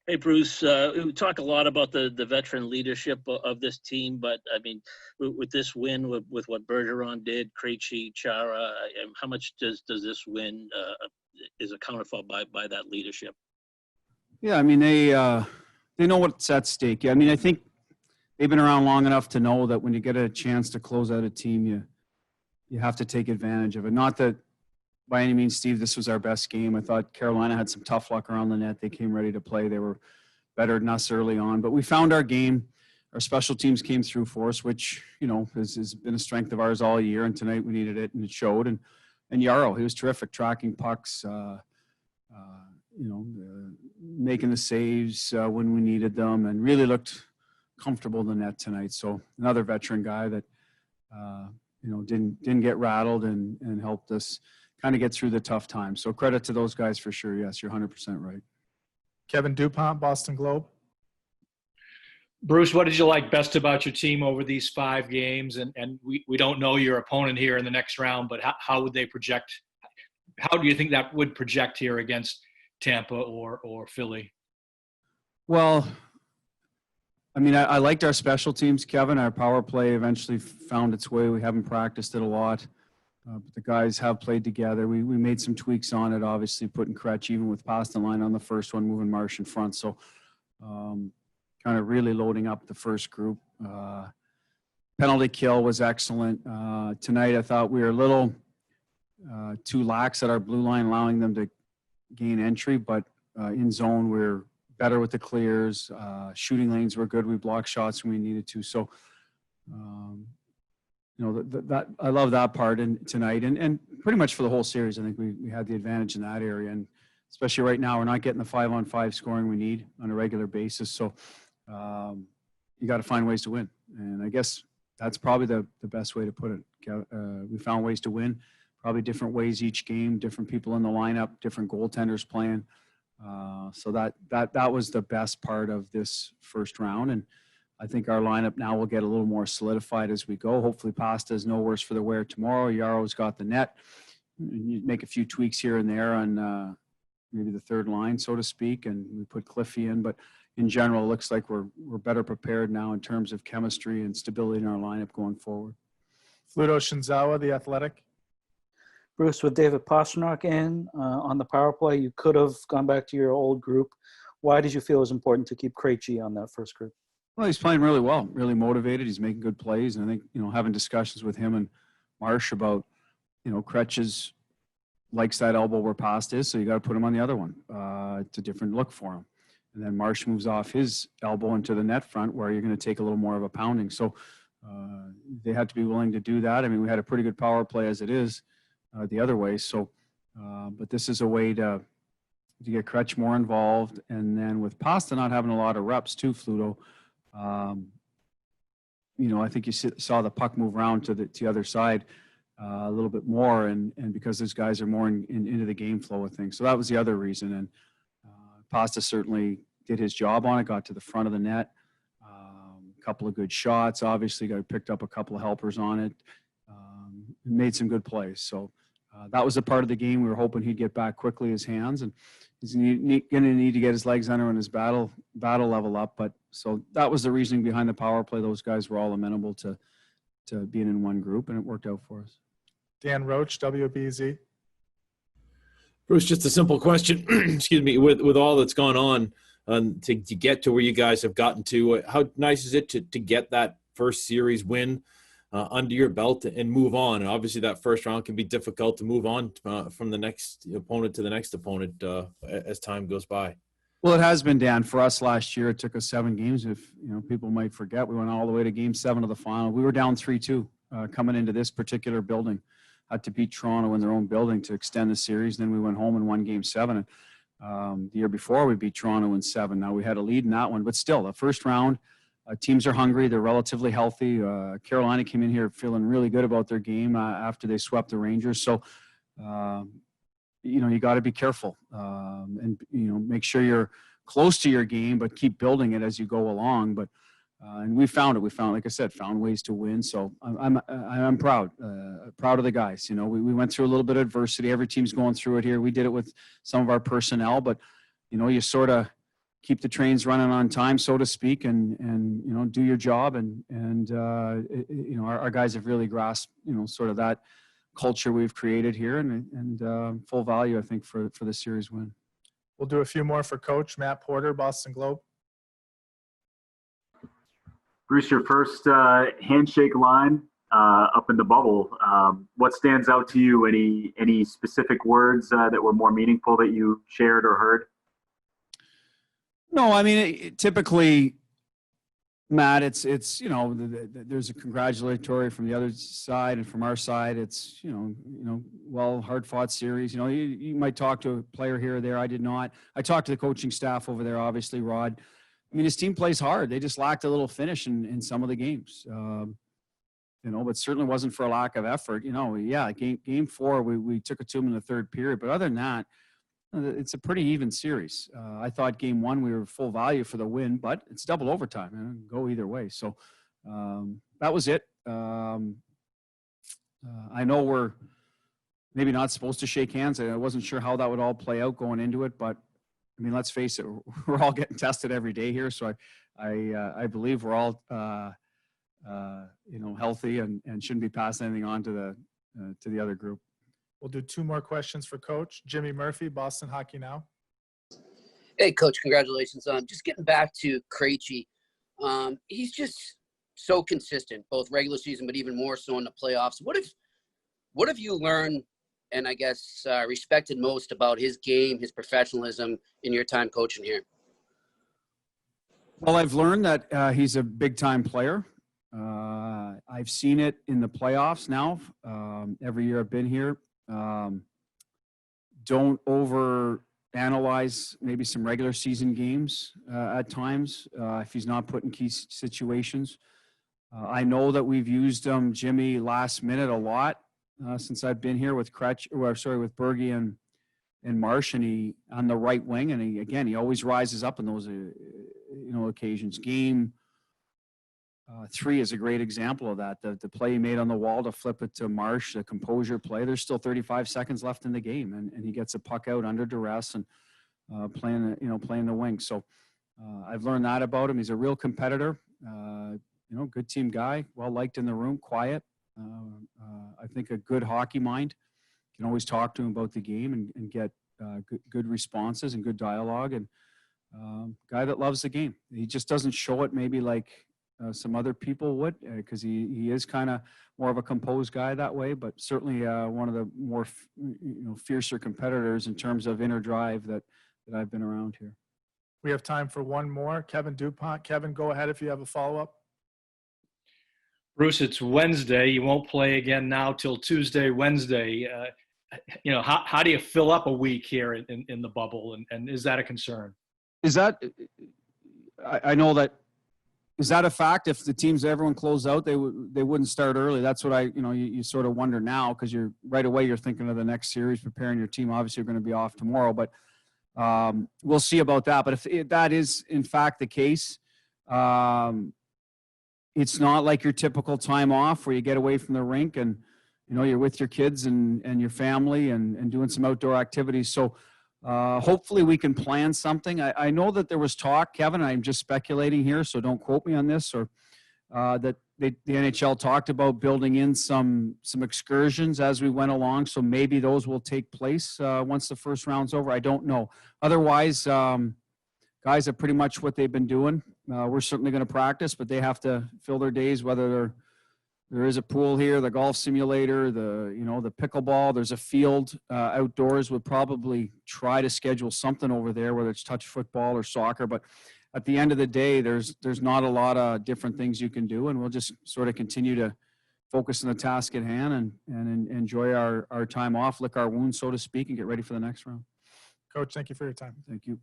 Hey, Bruce, we talk a lot about the veteran leadership of this team, but I mean, with this win, with what Bergeron did, Krejci, Chara, how much does this win is accounted for by that leadership? Yeah, I mean, they know what's at stake. I mean, I think they've been around long enough to know that when you get a chance to close out a team, you have to take advantage of it. Not that by any means, Steve, this was our best game. I thought Carolina had some tough luck around the net. They came ready to play. They were better than us early on. But we found our game. Our special teams came through for us, which, has been a strength of ours all year. And tonight we needed it, and it showed. And Yarrow, he was terrific, tracking pucks, making the saves when we needed them, and really looked comfortable in the net tonight. So another veteran guy that, didn't get rattled and helped us kind of get through the tough times. So credit to those guys for sure. Yes, you're 100% right. Kevin Dupont, Boston Globe. Bruce, what did you like best about your team over these 5 games? And we don't know your opponent here in the next round, but how would they project? How do you think that would project here against Tampa or Philly? Well, I mean, I liked our special teams, Kevin. Our power play eventually found its way. We haven't practiced it a lot. But the guys have played together. We made some tweaks on it, obviously putting Krejci even with Boston line on the first one, moving Marsh in front. So kind of really loading up the first group. Penalty kill was excellent. Tonight I thought we were a little too lax at our blue line, allowing them to gain entry, but in zone we're better with the clears. Shooting lanes were good. We blocked shots when we needed to. So that I love that part tonight and pretty much for the whole series. I think we had the advantage in that area, and especially right now, we're not getting the 5-on-5 scoring we need on a regular basis. So you got to find ways to win, and I guess that's probably the best way to put it. We found ways to win, probably different ways each game, different people in the lineup, different goaltenders playing. So that was the best part of this first round, and I think our lineup now will get a little more solidified as we go. Hopefully Pasta is no worse for the wear tomorrow. Yarrow's got the net. You make a few tweaks here and there on maybe the third line, so to speak, and we put Cliffy in. But in general, it looks like we're better prepared now in terms of chemistry and stability in our lineup going forward. Fluto Shinzawa, The Athletic. Bruce, with David Pastrnak in on the power play, you could have gone back to your old group. Why did you feel it was important to keep Krejci on that first group? Well, he's playing really well, really motivated. He's making good plays. And I think, having discussions with him and Marsh about, Krejci likes that elbow where Past is, so you got to put him on the other one. It's a different look for him. And then Marsh moves off his elbow into the net front where you're going to take a little more of a pounding. So they had to be willing to do that. I mean, we had a pretty good power play as it is the other way. So, but this is a way to get Krejci more involved. And then with Pasta not having a lot of reps too, Fluto, I think you saw the puck move around to the other side a little bit more, and because those guys are more into the game flow of things. So that was the other reason. And Pasta certainly did his job on it, got to the front of the net, a couple of good shots. Obviously, picked up a couple of helpers on it, made some good plays. So that was a part of the game. We were hoping he'd get back quickly, his hands, and he's going to need to get his legs under and his battle level up. But so that was the reasoning behind the power play. Those guys were all amenable to being in one group, and it worked out for us. Dan Roach, WBZ. Bruce, just a simple question. Excuse me. With all that's gone on to get to where you guys have gotten to, how nice is it to get that first series win under your belt and move on? And obviously that first round can be difficult to move on from the next opponent to the next opponent as time goes by. Well, it has been, Dan. For us last year, it took us 7 games. If people might forget, we went all the way to Game 7 of the final. We were down 3-2 coming into this particular building. Had to beat Toronto in their own building to extend the series. Then we went home and won Game 7. The year before, we beat Toronto in 7. Now we had a lead in that one, but still, the first round, teams are hungry. They're relatively healthy. Carolina came in here feeling really good about their game after they swept the Rangers. So, you got to be careful and make sure you're close to your game, but keep building it as you go along. But and we found it. We found, like I said, found ways to win. So I'm proud of the guys. We went through a little bit of adversity. Every team's going through it here. We did it with some of our personnel, but you sort of keep the trains running on time, so to speak, and do your job. And our guys have really grasped, sort of that culture we've created here, and full value, I think, for the series win. We'll do a few more for Coach Matt Porter, Boston Globe. Bruce, your first handshake line up in the bubble. What stands out to you? Any specific words that were more meaningful that you shared or heard? No, I mean, typically, Matt, it's there's a congratulatory from the other side, and from our side, it's hard fought series. You might talk to a player here or there. I did not. I talked to the coaching staff over there. Obviously, Rod. I mean, his team plays hard. They just lacked a little finish in some of the games. But certainly wasn't for a lack of effort. Game 4, we took it to them in the third period, but other than that, it's a pretty even series. I thought game 1 we were full value for the win, but it's double overtime and go either way. So that was it. I know we're maybe not supposed to shake hands. I wasn't sure how that would all play out going into it, but I mean, let's face it, we're all getting tested every day here. So I believe we're all healthy and shouldn't be passing anything on to the other group. We'll do 2 more questions for Coach. Jimmy Murphy, Boston Hockey Now. Hey, Coach, congratulations. Just getting back to Krejci. He's just so consistent, both regular season, but even more so in the playoffs. What have you learned and I guess respected most about his game, his professionalism in your time coaching here? Well, I've learned that he's a big-time player. I've seen it in the playoffs now. Every year I've been here. Don't over analyze maybe some regular season games at times if he's not put in key situations. I know that we've used Jimmy last minute a lot since I've been here with Krejci, with Berge and Marsh, and he on the right wing, and he always rises up in those occasions. Game 3 is a great example of that. The play he made on the wall to flip it to Marsh, the composure play. There's still 35 seconds left in the game, and he gets a puck out under duress and playing the wing. So I've learned that about him. He's a real competitor. Good team guy, well liked in the room, quiet. I think a good hockey mind. Can always talk to him about the game and get good responses and good dialogue. And guy that loves the game. He just doesn't show it maybe like some other people would, because he is kind of more of a composed guy that way, but certainly one of the more fiercer competitors in terms of inner drive that I've been around here. We have time for one more. Kevin Dupont. Kevin, go ahead if you have a follow-up. Bruce, it's Wednesday. You won't play again now till Tuesday, Wednesday. How do you fill up a week here in the bubble, and is that a concern? Is that I know that. Is that a fact? If the teams, everyone closed out, they wouldn't start early. That's what you sort of wonder now, because you're right away you're thinking of the next series, preparing your team. Obviously, you're going to be off tomorrow, but we'll see about that. But if that is in fact the case, it's not like your typical time off where you get away from the rink and you're with your kids and your family and doing some outdoor activities. So. Hopefully we can plan something. I know that there was talk, Kevin, I'm just speculating here, so don't quote me on this, or that the NHL talked about building in some excursions as we went along, so maybe those will take place once the first round's over. I don't know. Otherwise, guys are pretty much what they've been doing. We're certainly going to practice, but they have to fill their days, whether there is a pool here, the golf simulator, the pickleball. There's a field outdoors. We'll probably try to schedule something over there, whether it's touch football or soccer. But at the end of the day, there's not a lot of different things you can do, and we'll just sort of continue to focus on the task at hand and enjoy our time off, lick our wounds, so to speak, and get ready for the next round. Coach, thank you for your time. Thank you.